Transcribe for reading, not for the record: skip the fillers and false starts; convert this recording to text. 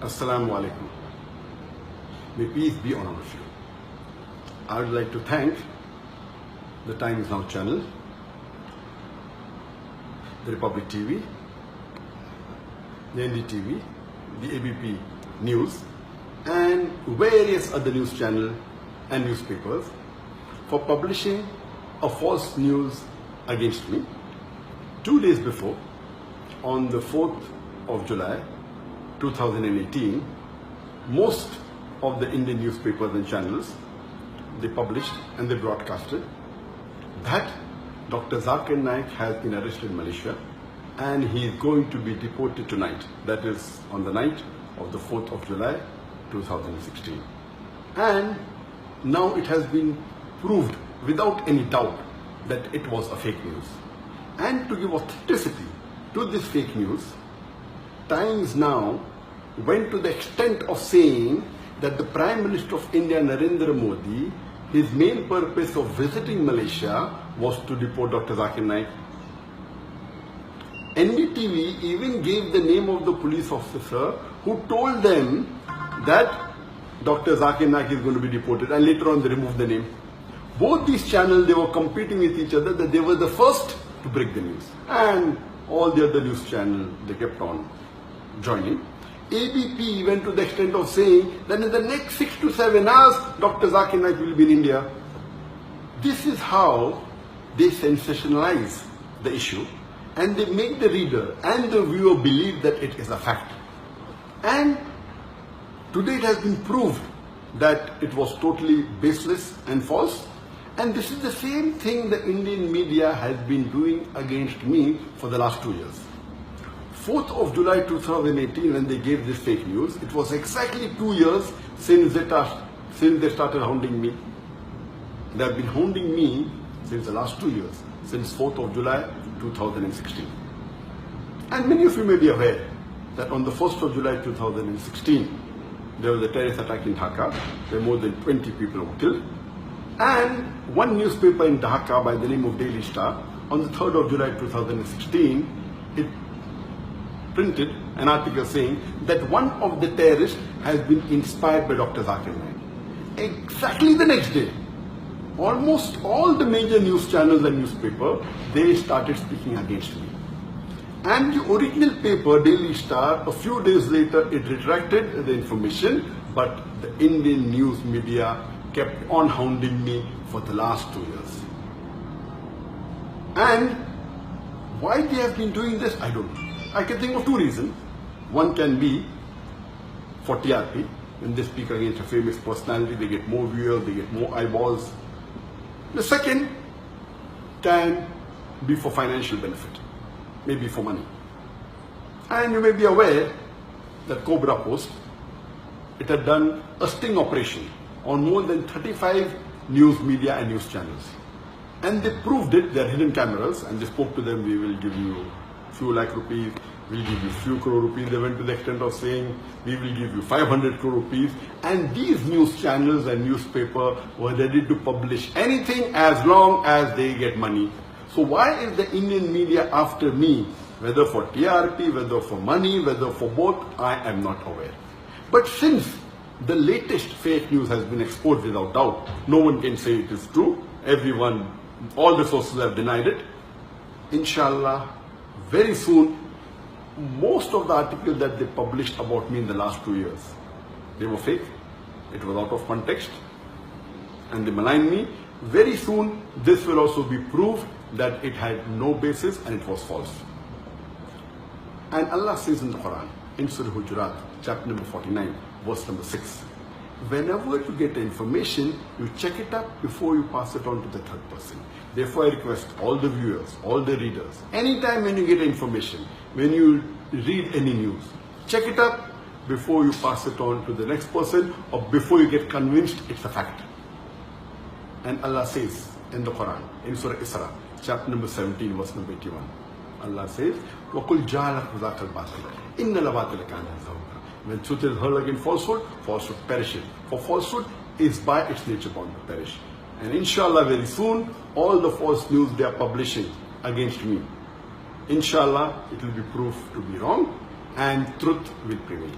Assalamu alaikum. May peace be on all of you. I would like to thank the Times Now channel, the Republic TV, the NDTV, the ABP News, and various other news channels and newspapers for publishing a false news against me 2 days before, on the 4th of July 2018. Most of the Indian newspapers and channels, they published and they broadcasted that Dr. Zakir Naik has been arrested in Malaysia and he is going to be deported tonight. That is on the night of the 4th of July 2016. And now it has been proved without any doubt that it was a fake news. And to give authenticity to this fake news, Times Now went to the extent of saying that the Prime Minister of India, Narendra Modi, his main purpose of visiting Malaysia was to deport Dr. Zakir Naik. NDTV even gave the name of the police officer who told them that Dr. Zakir Naik is going to be deported, and later on they removed the name. Both these channels, they were competing with each other, that they were the first to break the news. And all the other news channels, they kept on joining. ABP went to the extent of saying that in the next 6 to 7 hours, Dr. Zakir Naik will be in India. This is how they sensationalize the issue and they make the reader and the viewer believe that it is a fact. And today it has been proved that it was totally baseless and false. And this is the same thing the Indian media has been doing against me for the last 2 years. 4th of July 2018, when they gave this fake news, it was exactly 2 years since they started hounding me. They have been hounding me since the last 2 years, since 4th of July 2016. And many of you may be aware that on the 1st of July 2016, there was a terrorist attack in Dhaka, where more than 20 people were killed. And one newspaper in Dhaka by the name of Daily Star, on the 3rd of July 2016, it printed an article saying that one of the terrorists has been inspired by Dr. Zakir Naik. Exactly the next day, almost all the major news channels and newspapers, they started speaking against me. And the original paper, Daily Star, a few days later, it retracted the information, but the Indian news media kept on hounding me for the last 2 years. And why they have been doing this, I don't know. I can think of 2 reasons. One can be for TRP. When they speak against a famous personality, they get more viewers, they get more eyeballs. The second can be for financial benefit, maybe for money. And you may be aware that Cobra Post, it had done a sting operation on more than 35 news media and news channels. And they proved it, they are hidden cameras, and they spoke to them, we will give you few lakh rupees, we'll give you few crore rupees. They went to the extent of saying, we will give you 500 crore rupees. And these news channels and newspaper were ready to publish anything as long as they get money. So why is the Indian media after me, whether for TRP, whether for money, whether for both, I am not aware. But since the latest fake news has been exposed without doubt, no one can say it is true. Everyone, all the sources have denied it. Inshallah, very soon, most of the articles that they published about me in the last 2 years, they were fake, it was out of context, and they maligned me. Very soon, this will also be proved that it had no basis and it was false. And Allah says in the Quran, in Surah Hujurat, chapter number 49, verse number 6, whenever you get information, you check it up before you pass it on to the third person. Therefore, I request all the viewers, all the readers, anytime when you get information, when you read any news, check it up before you pass it on to the next person or before you get convinced it's a fact. And Allah says in the Quran, in Surah Isra, chapter number 17, verse number 81, Allah says, وَقُلْ جَعَلَكْ ذَاكَ الْبَاطِلَ إِنَّ الْبَاطِلَ كَانَ زَهُوقًا. When truth is heard against falsehood, falsehood perishes. For falsehood is by its nature bound to perish. And inshallah, very soon, all the false news they are publishing against me, inshallah, it will be proved to be wrong and truth will prevail.